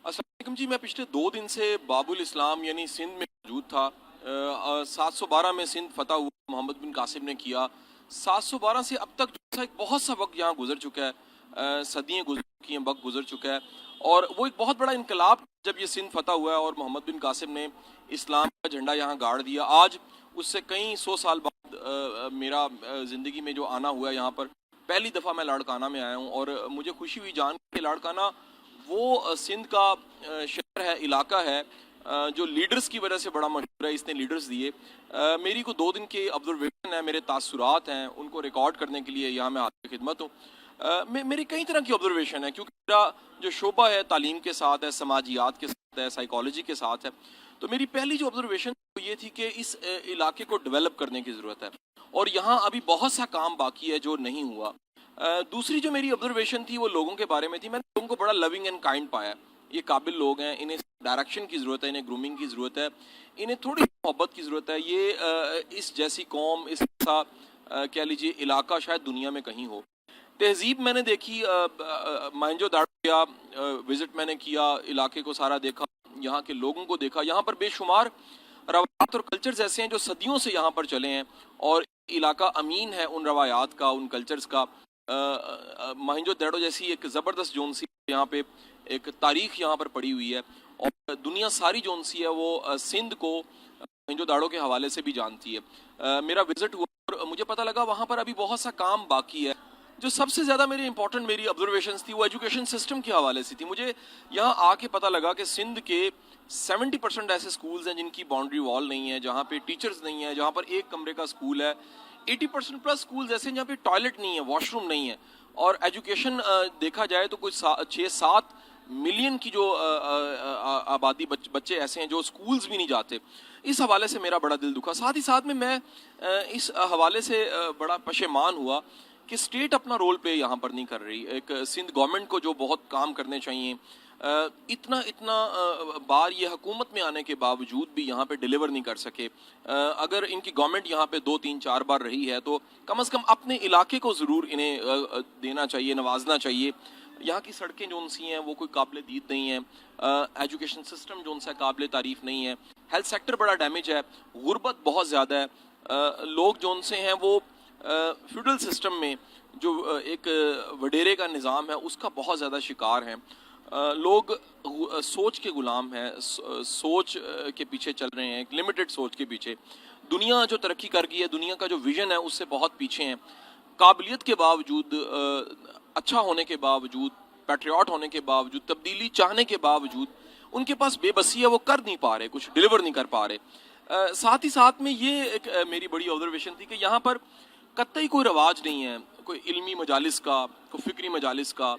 अस्सलाम वालेकुम जी। मैं पिछले 2 दिन से बाबुल इस्लाम यानी सिंध में मौजूद था। 712 में सिंध फतह हुआ, मोहम्मद बिन कासिम ने किया। 712 से अब तक जो एक बहुत सा वक्त यहाँ गुजर चुका है, सदियाँ गुजर चुकी हैं, वक्त गुजर चुका है। और वो एक बहुत बड़ा इनकलाब जब ये सिंध फतह हुआ है और मोहम्मद बिन कासिम ने इस्लाम का झंडा यहाँ गाड़ दिया। आज उससे कई 100 साल बाद मेरा ज़िंदगी में जो आना हुआ है यहाँ पर, पहली दफ़ा मैं लाड़काना में आया हूँ। और मुझे खुशी हुई जान के लाड़काना वो सिंध का शहर है, इलाका है जो लीडर्स की वजह से बड़ा मशहूर है। इसने लीडर्स दिए। मेरी को 2 दिन के ऑब्जर्वेशन है, मेरे तासुरात हैं, उनको रिकॉर्ड करने के लिए यहाँ मैं हाज़िर खिदमत हूँ। मेरी कई तरह की ऑब्जर्वेशन है, क्योंकि मेरा जो शोबा है तालीम के साथ है, समाजियात के साथ है, साइकोलॉजी के साथ है। तो मेरी पहली जो ऑब्जर्वेशन ये थी कि इस इलाके को डेवलप करने की ज़रूरत है और यहाँ अभी बहुत सा काम बाकी है जो नहीं हुआ। दूसरी जो मेरी ऑब्जर्वेशन थी वो लोगों के बारे में थी। मैंने लोगों को बड़ा लविंग एंड काइंड पाया। ये काबिल लोग हैं, इन्हें डायरेक्शन की ज़रूरत है, इन्हें ग्रूमिंग की ज़रूरत है, इन्हें थोड़ी मोहब्बत की ज़रूरत है। ये इस जैसी कौम, इस जैसा कह लीजिए इलाका शायद दुनिया में कहीं हो। तहजीब मैंने देखी, मांजो दाड़ो किया, विज़िट मैंने किया, इलाके को सारा देखा, यहाँ के लोगों को देखा। यहाँ पर बेशुमार रवायात और कल्चर्स ऐसे हैं जो सदियों से यहाँ पर चले हैं और इलाका अमीन है उन रवायात का, उन कल्चर्स का। मांजो दाड़ो जैसी एक ज़बरदस्त जोन सी यहाँ पे एक तारीख यहाँ पर पड़ी हुई है और दुनिया सारी जोन सी है वो सिंध को मांजो दाड़ो के हवाले से भी जानती है। मेरा विज़िट हुआ और मुझे पता लगा वहाँ पर अभी बहुत सा काम बाकी है। जो सबसे ज़्यादा मेरी ऑब्जर्वेशंस थी वो एजुकेशन सिस्टम के हवाले से थी। मुझे यहाँ आके पता लगा कि सिंध के 70% ऐसे स्कूल्स हैं जिनकी बाउंड्री वॉल नहीं है, जहाँ पे टीचर्स नहीं है, जहाँ पर एक कमरे का स्कूल है। 80% प्लस स्कूल्स ऐसे हैं जहाँ पे टॉयलेट नहीं है, वॉशरूम नहीं है। और एजुकेशन देखा जाए तो कुछ 6-7 मिलियन की जो आबादी बच्चे ऐसे हैं जो स्कूल्स भी नहीं जाते। इस हवाले से मेरा बड़ा दिल दुखा। साथ ही साथ में मैं इस हवाले से बड़ा पशेमान हुआ कि स्टेट अपना रोल प्ले यहाँ पर नहीं कर रही। एक सिंध गवर्नमेंट को जो बहुत काम करने चाहिए, इतना बार ये हुकूमत में आने के बावजूद भी यहाँ पे डिलीवर नहीं कर सके। अगर इनकी गवर्नमेंट यहाँ पे 2-3-4 बार रही है तो कम से कम अपने इलाके को ज़रूर इन्हें देना चाहिए, नवाजना चाहिए। यहाँ की सड़कें जो सी हैं वो कोई काबिल दीद नहीं है, एजुकेशन सिस्टम जो सा काबिल तारीफ़ नहीं है, हेल्थ सेक्टर बड़ा डैमेज है, गुर्बत बहुत ज़्यादा है। लोग जो से हैं वो फ्यूडल सिस्टम में जो एक वडेरे का निज़ाम है उसका बहुत ज़्यादा शिकार हैं। लोग सोच के गुलाम हैं, सोच के पीछे चल रहे हैं, एक लिमिटेड सोच के पीछे। दुनिया जो तरक्की कर गई है, दुनिया का जो विज़न है उससे बहुत पीछे हैं। काबिलियत के बावजूद, अच्छा होने के बावजूद, पैट्रियाट होने के बावजूद, तब्दीली चाहने के बावजूद उनके पास बेबसी है, वो कर नहीं पा रहे, कुछ डिलीवर नहीं कर पा रहे। साथ ही साथ में ये एक मेरी बड़ी ऑब्जर्वेशन थी कि यहाँ पर कतई कोई रवाज नहीं है, कोई इल्मी मजालिस का, कोई फ़िक्री मजालिस का।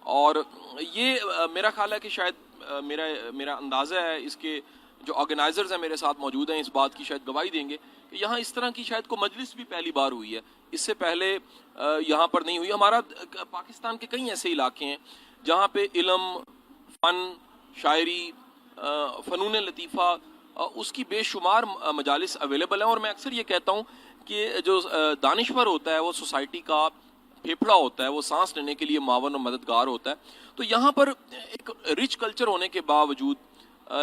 और ये मेरा ख्याल है कि शायद मेरा अंदाज़ा है, इसके जो ऑर्गेनाइजर्स हैं मेरे साथ मौजूद हैं इस बात की शायद गवाही देंगे कि यहाँ इस तरह की शायद को मजलिस भी पहली बार हुई है। इससे पहले यहाँ पर नहीं हुई। हमारा पाकिस्तान के कई ऐसे इलाके हैं जहाँ पे इल्म, फ़न, शायरी, फ़नून लतीफ़ा, उसकी बेशुमार मजालिस अवेलेबल हैं। और मैं अक्सर ये कहता हूँ कि जो दानिश्वर होता है वो सोसाइटी का फेफड़ा होता है, वो सांस लेने के लिए मावन और मददगार होता है। तो यहाँ पर एक रिच कल्चर होने के बावजूद,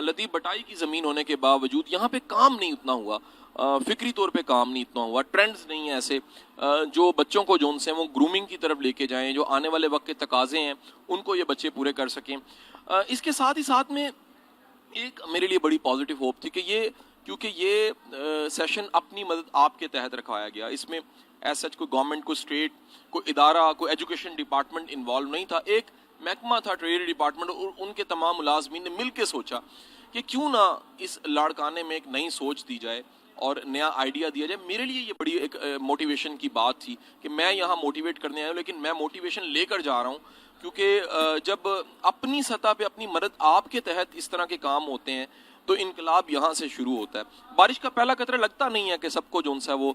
लतीफ़ बटाई की ज़मीन होने के बावजूद यहाँ पे काम नहीं उतना हुआ, फ़िक्री तौर पे काम नहीं इतना हुआ, ट्रेंड्स नहीं है ऐसे जो बच्चों को जोन से वो ग्रूमिंग की तरफ लेके जाएं, जो आने वाले वक्त के तकाज़े हैं उनको ये बच्चे पूरे कर सकें। इसके साथ ही साथ में एक मेरे लिए बड़ी पॉजिटिव होप थी कि क्योंकि ये सेशन अपनी मदद आपके तहत रखवाया गया, इसमें एज सच कोई गवर्नमेंट, कोई स्टेट, कोई इदारा, कोई एजुकेशन डिपार्टमेंट इन्वॉल्व नहीं था। एक महकमा था, ट्रेजरी डिपार्टमेंट, और उनके तमाम मुलाजमीन ने मिल के सोचा कि क्यों ना इस लाड़काने में एक नई सोच दी जाए और नया आइडिया दिया जाए। मेरे लिए ये बड़ी एक मोटिवेशन की बात थी कि मैं यहाँ मोटिवेट करने आया हूँ, लेकिन मैं मोटिवेशन लेकर जा रहा हूँ क्योंकि जब अपनी सतह पे अपनी मदद आपके तहत इस तरह के काम होते हैं तो इनकलाब यहाँ से शुरू होता है। बारिश का पहला कतरा लगता नहीं है कि सबको जो सा वो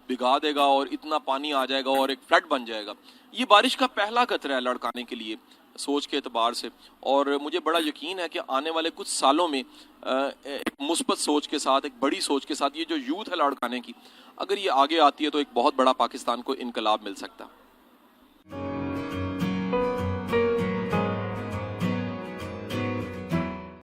भिगा देगा और इतना पानी आ जाएगा और एक फ्लड बन जाएगा। ये बारिश का पहला कतरा है लड़काने के लिए सोच के एतबार से। और मुझे बड़ा यकीन है कि आने वाले कुछ सालों में एक मुस्बत सोच के साथ, एक बड़ी सोच के साथ ये जो यूथ है लड़काने की, अगर ये आगे आती है तो एक बहुत बड़ा पाकिस्तान को इनकलाब मिल सकता है।